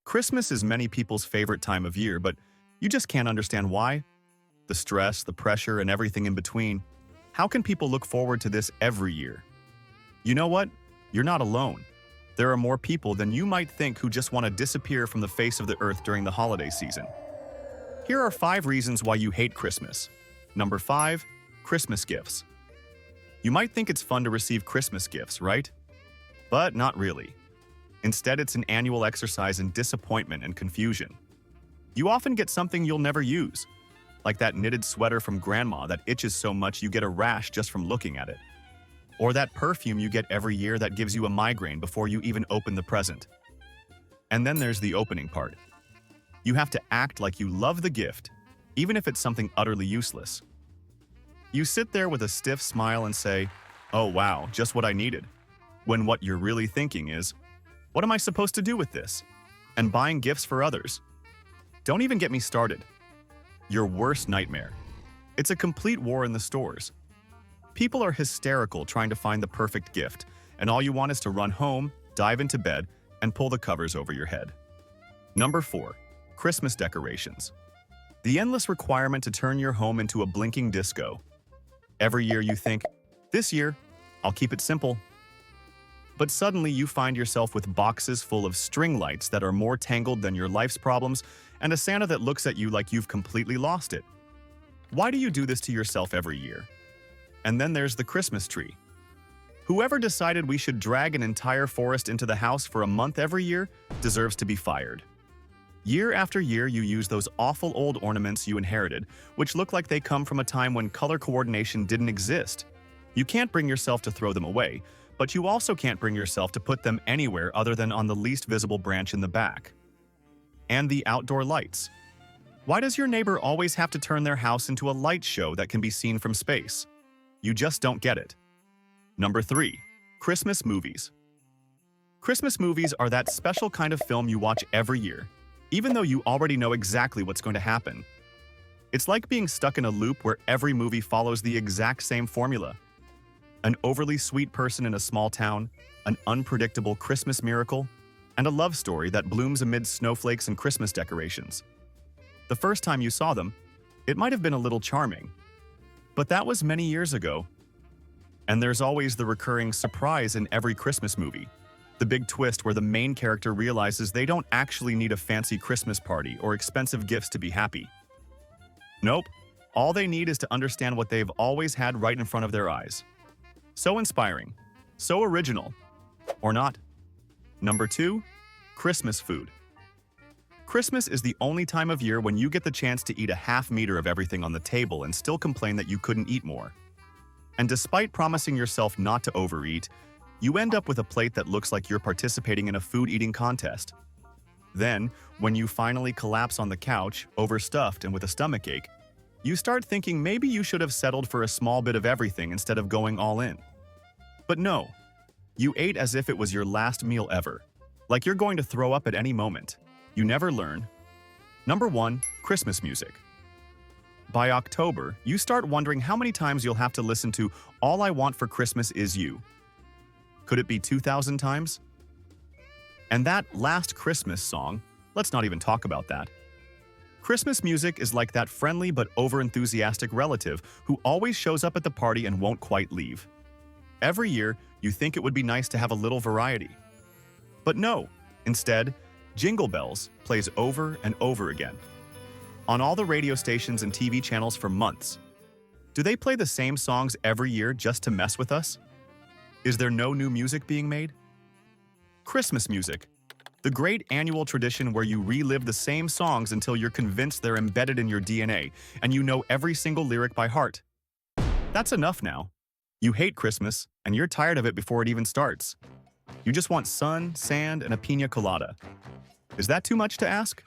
Christmas is many people's favorite time of year, but you just can't understand why. The stress, the pressure, and everything in between. How can people look forward to this every year? You know what? You're not alone. There are more people than you might think who just want to disappear from the face of the earth during the holiday season. Here are 5 reasons why you hate Christmas. Number 5. Christmas gifts. You might think it's fun to receive Christmas gifts, right? But not really. Instead, it's an annual exercise in disappointment and confusion. You often get something you'll never use, like that knitted sweater from grandma that itches so much you get a rash just from looking at it. Or that perfume you get every year that gives you a migraine before you even open the present. And then there's the opening part. You have to act like you love the gift, even if it's something utterly useless. You sit there with a stiff smile and say, "Oh wow, just what I needed," when what you're really thinking is, "What am I supposed to do with this?" And buying gifts for others. Don't even get me started. Your worst nightmare. It's a complete war in the stores. People are hysterical trying to find the perfect gift, and all you want is to run home, dive into bed, and pull the covers over your head. Number 4. Christmas decorations. The endless requirement to turn your home into a blinking disco. Every year you think, "This year, I'll keep it simple." But suddenly you find yourself with boxes full of string lights that are more tangled than your life's problems and a Santa that looks at you like you've completely lost it. Why do you do this to yourself every year? And then there's the Christmas tree. Whoever decided we should drag an entire forest into the house for a month every year deserves to be fired. Year after year you use those awful old ornaments you inherited, which look like they come from a time when color coordination didn't exist. You can't bring yourself to throw them away, but you also can't bring yourself to put them anywhere other than on the least visible branch in the back. And the outdoor lights. Why does your neighbor always have to turn their house into a light show that can be seen from space? You just don't get it. Number 3. Christmas movies. Christmas movies are that special kind of film you watch every year, even though you already know exactly what's going to happen. It's like being stuck in a loop where every movie follows the exact same formula. An overly sweet person in a small town, an unpredictable Christmas miracle, and a love story that blooms amid snowflakes and Christmas decorations. The first time you saw them, it might have been a little charming. But that was many years ago. And there's always the recurring surprise in every Christmas movie. The big twist where the main character realizes they don't actually need a fancy Christmas party or expensive gifts to be happy. Nope, all they need is to understand what they've always had right in front of their eyes. So inspiring, so original, or not. Number 2. Christmas food. Christmas is the only time of year when you get the chance to eat a half meter of everything on the table and still complain that you couldn't eat more. And despite promising yourself not to overeat, you end up with a plate that looks like you're participating in a food-eating contest. Then, when you finally collapse on the couch, overstuffed and with a stomachache, you start thinking maybe you should have settled for a small bit of everything instead of going all in. But no, you ate as if it was your last meal ever, like you're going to throw up at any moment. You never learn. Number 1. Christmas music. By October, you start wondering how many times you'll have to listen to "All I Want for Christmas Is You." Could it be 2,000 times? And that Last Christmas song, let's not even talk about that. Christmas music is like that friendly but overenthusiastic relative who always shows up at the party and won't quite leave. Every year, you think it would be nice to have a little variety. But no, instead, Jingle Bells plays over and over again. On all the radio stations and TV channels for months. Do they play the same songs every year just to mess with us? Is there no new music being made? Christmas music. The great annual tradition where you relive the same songs until you're convinced they're embedded in your DNA and you know every single lyric by heart. That's enough now. You hate Christmas, and you're tired of it before it even starts. You just want sun, sand, and a piña colada. Is that too much to ask?